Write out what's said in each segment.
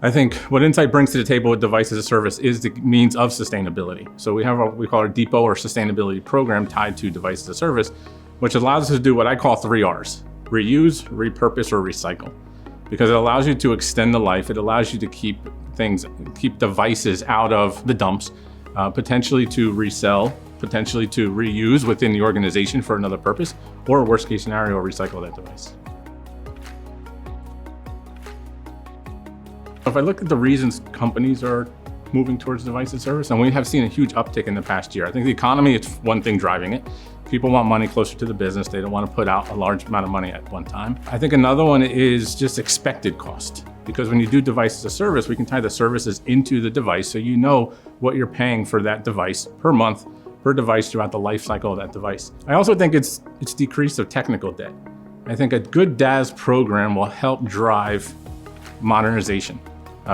I think what Insight brings to the table with Device as a Service is the means of sustainability. So we have what we call our depot or sustainability program tied to Device as a Service, which allows us to do what I call 3 Rs: reuse, repurpose, or recycle. Because it allows you to extend the life, it allows you to keep devices out of the dumps, potentially to resell, potentially to reuse within the organization for another purpose, or worst case scenario, recycle that device. If I look at the reasons companies are moving towards Device as a Service, and we have seen a huge uptick in the past year. I think the economy is one thing driving it. People want money closer to the business. They don't want to put out a large amount of money at one time. I think another one is just expected cost. Because when you do Device as a Service, we can tie the services into the device so you know what you're paying for that device per month, per device throughout the life cycle of that device. I also think it's decrease of technical debt. I think a good DaaS program will help drive modernization.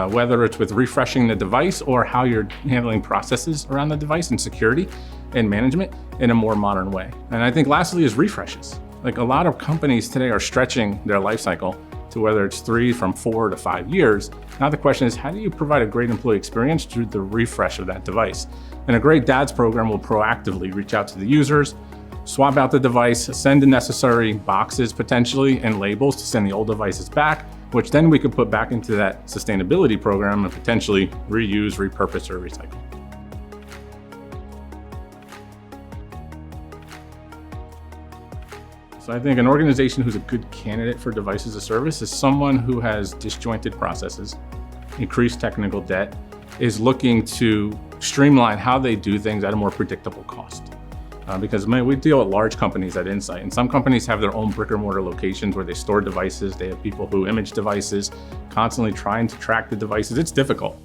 Whether it's with refreshing the device or how you're handling processes around the device and security and management in a more modern way. And I think lastly is refreshes. Like a lot of companies today are stretching their life cycle to whether it's 3 from 4 to 5 years. Now the question is, how do you provide a great employee experience through the refresh of that device? And a great DaaS program will proactively reach out to the users, swap out the device, send the necessary boxes potentially and labels to send the old devices back, which then we could put back into that sustainability program and potentially reuse, repurpose, or recycle. So I think an organization who's a good candidate for Device as a Service is someone who has disjointed processes, increased technical debt, is looking to streamline how they do things at a more predictable cost. Because we deal with large companies at Insight, and some companies have their own brick and mortar locations where they store devices. They have people who image devices, constantly trying to track the devices. It's difficult.